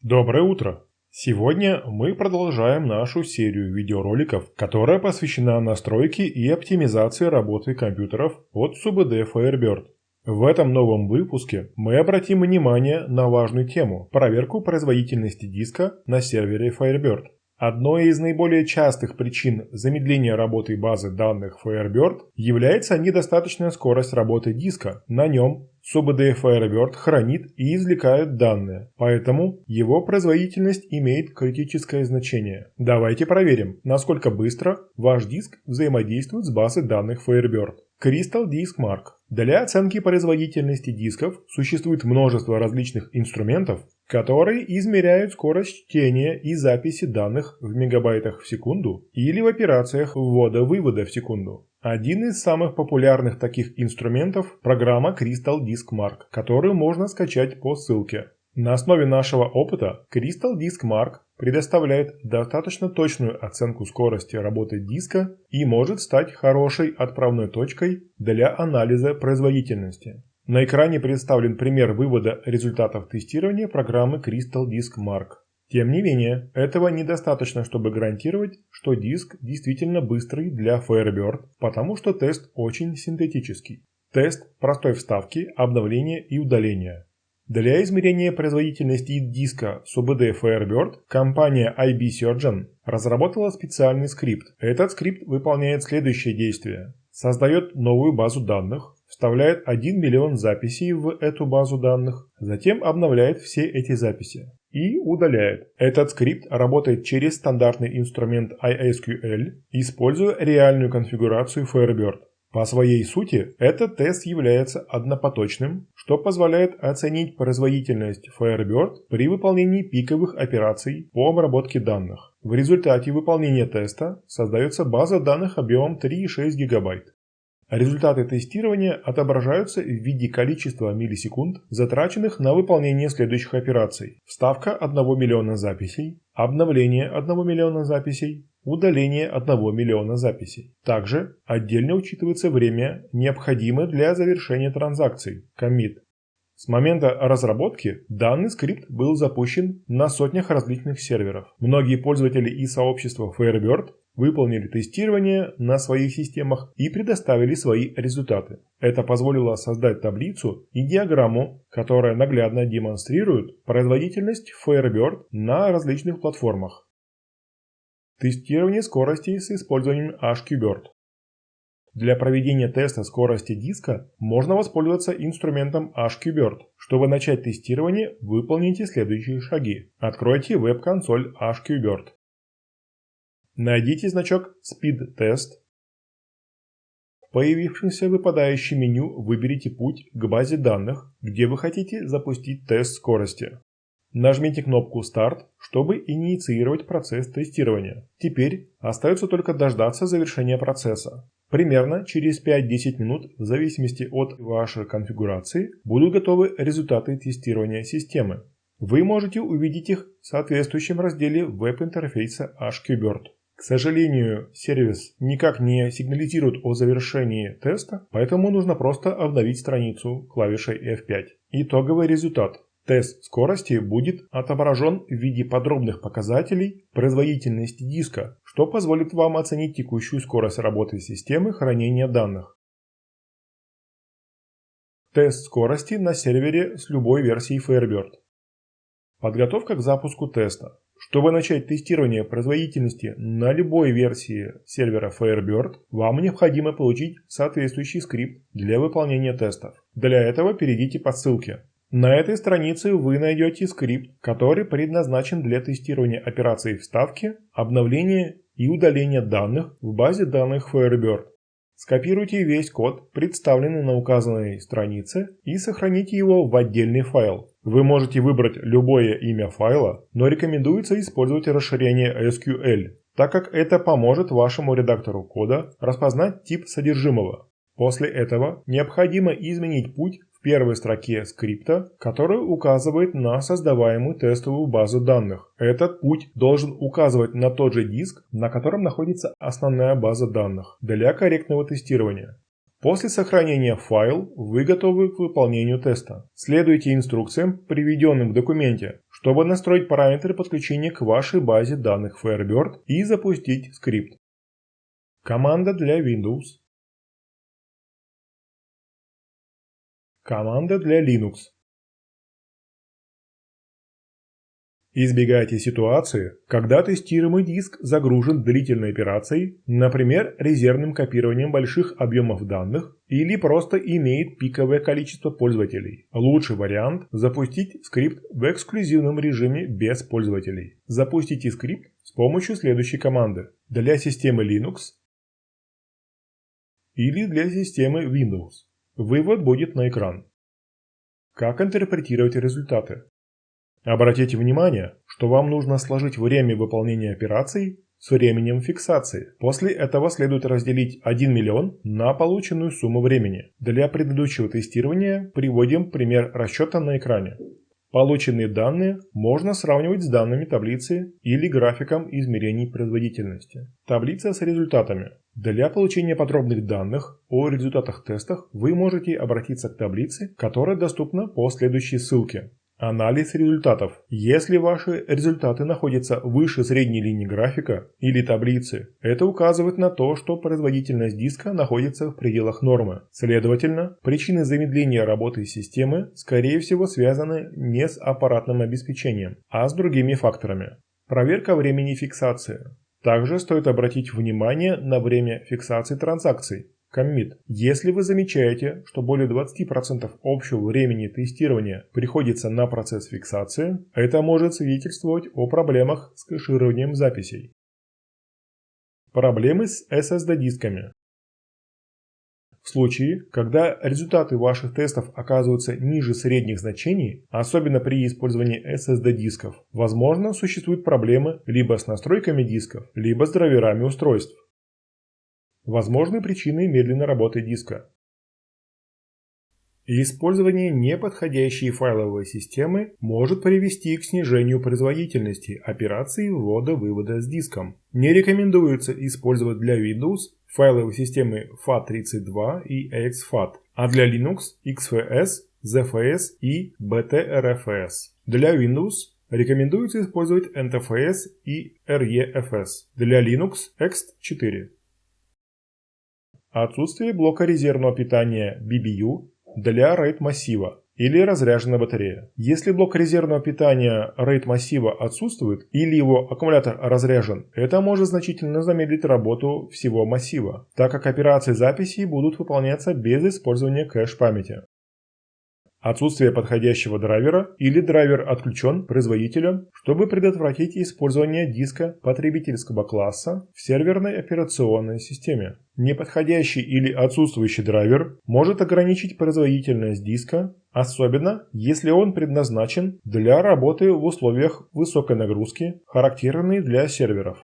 Доброе утро! Сегодня мы продолжаем нашу серию видеороликов, которая посвящена настройке и оптимизации работы компьютеров от СУБД Firebird. В этом новом выпуске мы обратим внимание на важную тему – проверку производительности диска на сервере Firebird. Одной из наиболее частых причин замедления работы базы данных Firebird является недостаточная скорость работы диска. На нем СУБД Firebird хранит и извлекает данные, поэтому его производительность имеет критическое значение. Давайте проверим, насколько быстро ваш диск взаимодействует с базой данных Firebird. Crystal Disk Mark. Для оценки производительности дисков существует множество различных инструментов, которые измеряют скорость чтения и записи данных в мегабайтах в секунду или в операциях ввода-вывода в секунду. Один из самых популярных таких инструментов – программа Crystal Disk Mark, которую можно скачать по ссылке. На основе нашего опыта Crystal Disk Mark предоставляет достаточно точную оценку скорости работы диска и может стать хорошей отправной точкой для анализа производительности. На экране представлен пример вывода результатов тестирования программы Crystal Disk Mark. Тем не менее, этого недостаточно, чтобы гарантировать, что диск действительно быстрый для Firebird, потому что тест очень синтетический. Тест простой вставки, обновления и удаления. Для измерения производительности диска СУБД Firebird компания IB Surgeon разработала специальный скрипт. Этот скрипт выполняет следующие действия. Создает новую базу данных, вставляет 1 миллион записей в эту базу данных, затем обновляет все эти записи и удаляет. Этот скрипт работает через стандартный инструмент iSQL, используя реальную конфигурацию Firebird. По своей сути, этот тест является однопоточным, что позволяет оценить производительность Firebird при выполнении пиковых операций по обработке данных. В результате выполнения теста создается база данных объемом 3,6 ГБ. Результаты тестирования отображаются в виде количества миллисекунд, затраченных на выполнение следующих операций. Вставка 1 миллиона записей, обновление 1 миллиона записей, удаление 1 миллиона записей. Также отдельно учитывается время, необходимое для завершения транзакций, commit. С момента разработки данный скрипт был запущен на сотнях различных серверов. Многие пользователи и сообщества Firebird выполнили тестирование на своих системах и предоставили свои результаты. Это позволило создать таблицу и диаграмму, которая наглядно демонстрирует производительность Firebird на различных платформах. Тестирование скорости с использованием HQBird. Для проведения теста скорости диска можно воспользоваться инструментом HQBird. Чтобы начать тестирование, выполните следующие шаги. Откройте веб-консоль HQBird. Найдите значок Speed Test. В появившемся выпадающем меню выберите путь к базе данных, где вы хотите запустить тест скорости. Нажмите кнопку «Старт», чтобы инициировать процесс тестирования. Теперь остается только дождаться завершения процесса. Примерно через 5-10 минут, в зависимости от вашей конфигурации, будут готовы результаты тестирования системы. Вы можете увидеть их в соответствующем разделе веб-интерфейса HQBird. К сожалению, сервис никак не сигнализирует о завершении теста, поэтому нужно просто обновить страницу клавишей F5. Итоговый результат. Тест скорости будет отображен в виде подробных показателей производительности диска, что позволит вам оценить текущую скорость работы системы хранения данных. Тест скорости на сервере с любой версией Firebird. Подготовка к запуску теста. Чтобы начать тестирование производительности на любой версии сервера Firebird, вам необходимо получить соответствующий скрипт для выполнения тестов. Для этого перейдите по ссылке. На этой странице вы найдете скрипт, который предназначен для тестирования операций вставки, обновления и удаления данных в базе данных Firebird. Скопируйте весь код, представленный на указанной странице, и сохраните его в отдельный файл. Вы можете выбрать любое имя файла, но рекомендуется использовать расширение SQL, так как это поможет вашему редактору кода распознать тип содержимого. После этого необходимо изменить путь в первой строке скрипта, который указывает на создаваемую тестовую базу данных. Этот путь должен указывать на тот же диск, на котором находится основная база данных, для корректного тестирования. После сохранения в файл вы готовы к выполнению теста. Следуйте инструкциям, приведенным в документе, чтобы настроить параметры подключения к вашей базе данных Firebird и запустить скрипт. Команда для Windows. Команда для Linux. Избегайте ситуации, когда тестируемый диск загружен длительной операцией, например, резервным копированием больших объемов данных, или просто имеет пиковое количество пользователей. Лучший вариант – запустить скрипт в эксклюзивном режиме без пользователей. Запустите скрипт с помощью следующей команды. Для системы Linux или для системы Windows. Вывод будет на экран. Как интерпретировать результаты? Обратите внимание, что вам нужно сложить время выполнения операций с временем фиксации. После этого следует разделить 1 миллион на полученную сумму времени. Для предыдущего тестирования приводим пример расчета на экране. Полученные данные можно сравнивать с данными таблицы или графиком измерений производительности. Таблица с результатами. Для получения подробных данных о результатах тестов вы можете обратиться к таблице, которая доступна по следующей ссылке. Анализ результатов. Если ваши результаты находятся выше средней линии графика или таблицы, это указывает на то, что производительность диска находится в пределах нормы. Следовательно, причины замедления работы системы, скорее всего, связаны не с аппаратным обеспечением, а с другими факторами. Проверка времени фиксации. Также стоит обратить внимание на время фиксации транзакций. Commit. Если вы замечаете, что более 20% общего времени тестирования приходится на процесс фиксации, это может свидетельствовать о проблемах с кэшированием записей. Проблемы с SSD-дисками. В случае, когда результаты ваших тестов оказываются ниже средних значений, особенно при использовании SSD-дисков, возможно, существуют проблемы либо с настройками дисков, либо с драйверами устройств. Возможны причины медленной работы диска. Использование неподходящей файловой системы может привести к снижению производительности операций ввода-вывода с диском. Не рекомендуется использовать для Windows файловые системы FAT32 и exFAT, а для Linux XFS, ZFS и BTRFS. Для Windows рекомендуется использовать NTFS и REFS. Для Linux ext4. Отсутствие блока резервного питания BBU для RAID массива или разряженная батарея. Если блок резервного питания RAID массива отсутствует или его аккумулятор разряжен, это может значительно замедлить работу всего массива, так как операции записи будут выполняться без использования кэш-памяти. Отсутствие подходящего драйвера или драйвер отключен производителем, чтобы предотвратить использование диска потребительского класса в серверной операционной системе. Неподходящий или отсутствующий драйвер может ограничить производительность диска, особенно если он предназначен для работы в условиях высокой нагрузки, характерной для серверов.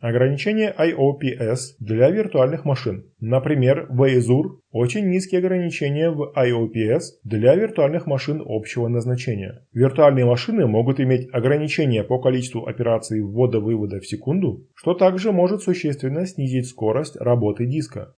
Ограничение IOPS для виртуальных машин. Например, в Azure очень низкие ограничения в IOPS для виртуальных машин общего назначения. Виртуальные машины могут иметь ограничения по количеству операций ввода-вывода в секунду, что также может существенно снизить скорость работы диска.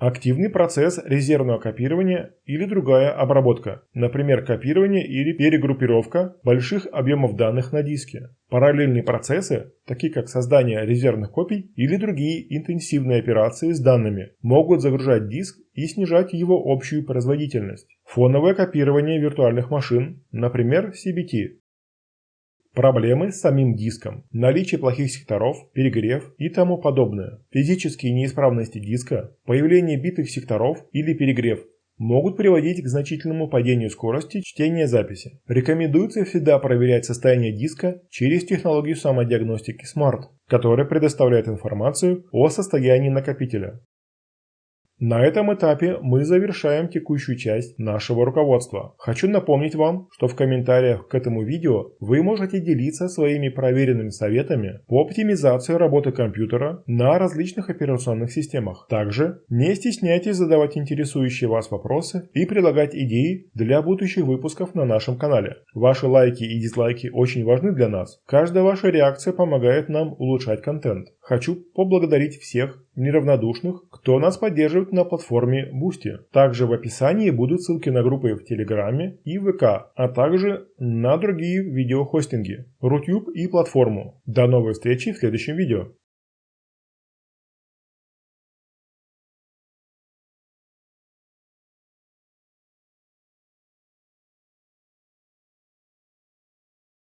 Активный процесс резервного копирования или другая обработка, например, копирование или перегруппировка больших объемов данных на диске. Параллельные процессы, такие как создание резервных копий или другие интенсивные операции с данными, могут загружать диск и снижать его общую производительность. Фоновое копирование виртуальных машин, например, CBT. Проблемы с самим диском, наличие плохих секторов, перегрев и тому подобное. Физические неисправности диска, появление битых секторов или перегрев могут приводить к значительному падению скорости чтения записи. Рекомендуется всегда проверять состояние диска через технологию самодиагностики SMART, которая предоставляет информацию о состоянии накопителя. На этом этапе мы завершаем текущую часть нашего руководства. Хочу напомнить вам, что в комментариях к этому видео вы можете делиться своими проверенными советами по оптимизации работы компьютера на различных операционных системах. Также не стесняйтесь задавать интересующие вас вопросы и предлагать идеи для будущих выпусков на нашем канале. Ваши лайки и дизлайки очень важны для нас. Каждая ваша реакция помогает нам улучшать контент. Хочу поблагодарить всех неравнодушных, кто нас поддерживает на платформе Boosty. Также в описании будут ссылки на группы в Телеграме и ВК, а также на другие видеохостинги, Рутюб и платформу. До новой встречи в следующем видео.